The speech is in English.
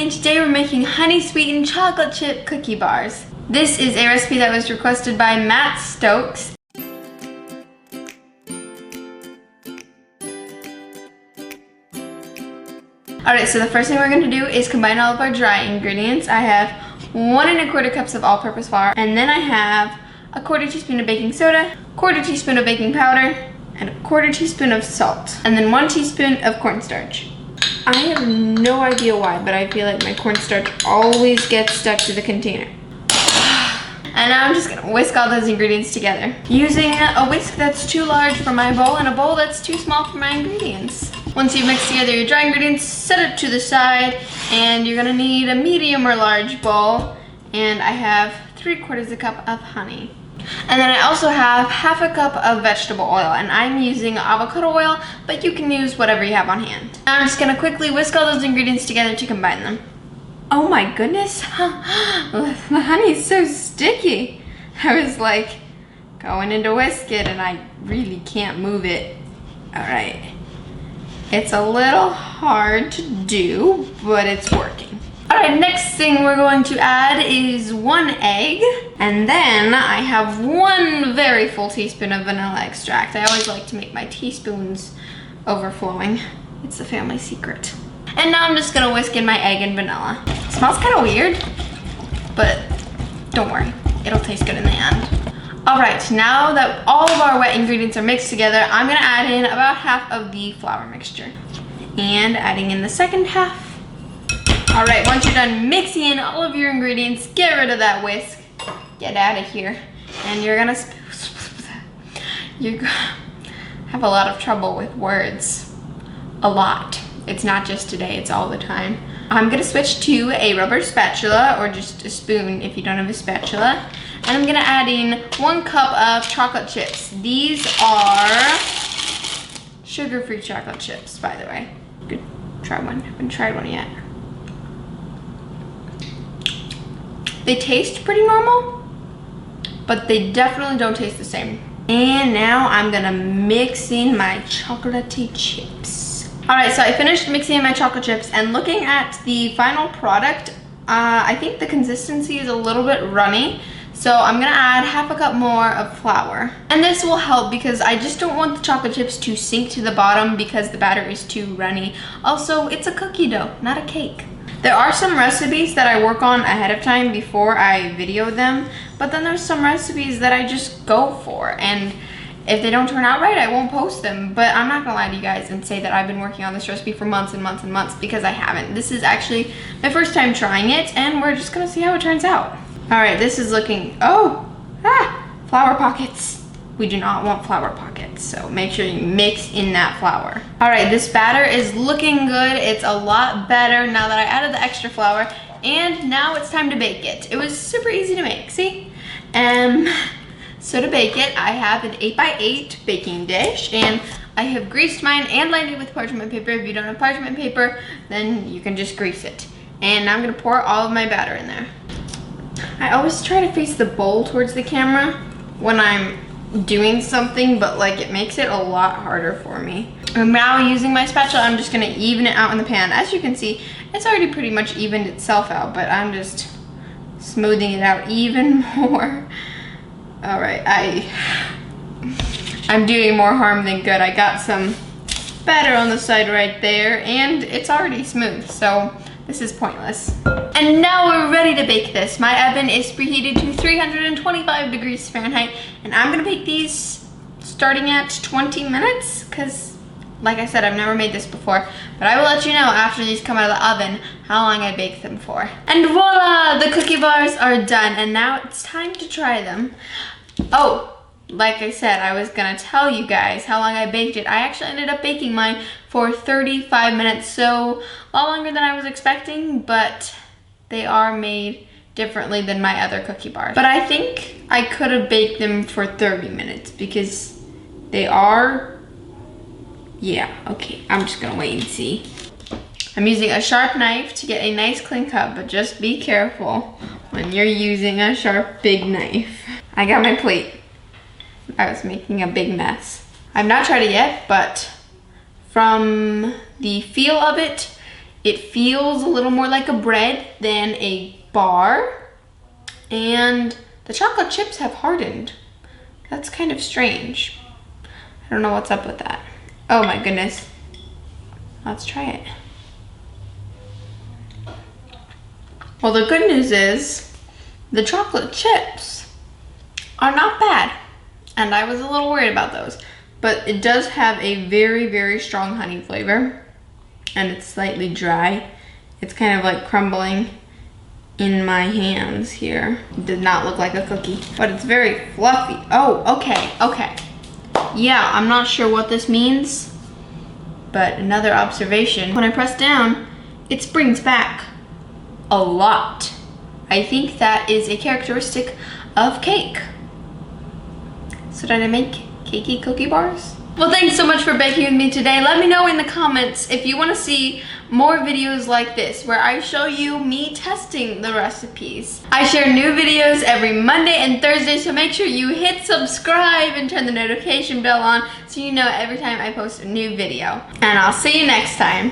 and today we're making honey sweetened chocolate chip cookie bars. This is a recipe that was requested by Matt Stokes. Alright, so the first thing we're going to do is combine all of our dry ingredients. I have 1 1/4 cups of all-purpose flour, and then I have a 1/4 teaspoon of baking soda, 1/4 teaspoon of baking powder, and a 1/4 teaspoon of salt, and then 1 teaspoon of cornstarch. I have no idea why, but I feel like my cornstarch always gets stuck to the container. And now I'm just gonna whisk all those ingredients together, using a whisk that's too large for my bowl and a bowl that's too small for my ingredients. Once you've mixed together your dry ingredients, set it to the side, and you're gonna need a medium or large bowl, and I have 3/4 cup of honey. And then I also have 1/2 cup of vegetable oil, and I'm using avocado oil, but you can use whatever you have on hand. Now I'm just gonna quickly whisk all those ingredients together to combine them. Oh my goodness, the honey is so sticky. I was like going in to whisk it and I really can't move it. All right, it's a little hard to do, but it's working. All right, next thing we're going to add is 1 egg, and then I have 1 very full teaspoon of vanilla extract. I always like to make my teaspoons overflowing. It's a family secret. And now I'm just gonna whisk in my egg and vanilla. It smells kind of weird, but don't worry, it'll taste good in the end. All right, now that all of our wet ingredients are mixed together, I'm gonna add in about 1/2 of the flour mixture. And adding in the second 1/2. All right, once you're done mixing in all of your ingredients, get rid of that whisk. Get out of here. And you're gonna have a lot of trouble with words. A lot. It's not just today, it's all the time. I'm gonna switch to a rubber spatula, or just a spoon if you don't have a spatula. And I'm gonna add in 1 cup of chocolate chips. These are sugar-free chocolate chips, by the way. Good, try one, haven't tried one yet. They taste pretty normal, but they definitely don't taste the same. And now I'm gonna mix in my chocolatey chips. All right, so I finished mixing in my chocolate chips, and looking at the final product, I think the consistency is a little bit runny. So I'm gonna add 1/2 cup more of flour. And this will help because I just don't want the chocolate chips to sink to the bottom because the batter is too runny. Also, it's a cookie dough, not a cake. There are some recipes that I work on ahead of time before I video them, but then there's some recipes that I just go for, and if they don't turn out right, I won't post them. But I'm not gonna lie to you guys and say that I've been working on this recipe for months and months and months, because I haven't. This is actually my first time trying it, and we're just gonna see how it turns out. All right, this is looking, flour pockets. We do not want flour pockets, so make sure you mix in that flour. All right, this batter is looking good. It's a lot better now that I added the extra flour, and now it's time to bake it. It was super easy to make, see? So to bake it, I have an 8x8 baking dish, and I have greased mine and lined it with parchment paper. If you don't have parchment paper, then you can just grease it. And now I'm gonna pour all of my batter in there. I always try to face the bowl towards the camera when I'm doing something, but like it makes it a lot harder for me. And now using my spatula, I'm just gonna even it out in the pan. As you can see, it's already pretty much evened itself out, but I'm just smoothing it out even more. All right, I'm doing more harm than good. I got some batter on the side right there, and it's already smooth, so this is pointless. And now we're ready to bake this. My oven is preheated to 325 degrees Fahrenheit, and I'm gonna bake these starting at 20 minutes, because like I said, I've never made this before, but I will let you know after these come out of the oven how long I bake them for. And voila, the cookie bars are done, and now it's time to try them. Oh, like I said, I was gonna tell you guys how long I baked it. I actually ended up baking mine for 35 minutes, so a lot longer than I was expecting, but they are made differently than my other cookie bars. But I think I could have baked them for 30 minutes because they are, yeah, okay, I'm just gonna wait and see. I'm using a sharp knife to get a nice clean cut, but just be careful when you're using a sharp, big knife. I got my plate. I was making a big mess. I've not tried it yet, but from the feel of it, It feels a little more like a bread than a bar. And the chocolate chips have hardened. That's kind of strange. I don't know what's up with that. Oh my goodness. Let's try it. Well, the good news is the chocolate chips are not bad. And I was a little worried about those. But it does have a very, very strong honey flavor. And it's slightly dry. It's kind of like crumbling in my hands here. It did not look like a cookie, but it's very fluffy. Oh, okay, okay. Yeah, I'm not sure what this means, but another observation. When I press down, it springs back a lot. I think that is a characteristic of cake. So did I make cakey cookie bars? Well, thanks so much for baking with me today. Let me know in the comments if you want to see more videos like this where I show you me testing the recipes. I share new videos every Monday and Thursday, so make sure you hit subscribe and turn the notification bell on so you know every time I post a new video. And I'll see you next time.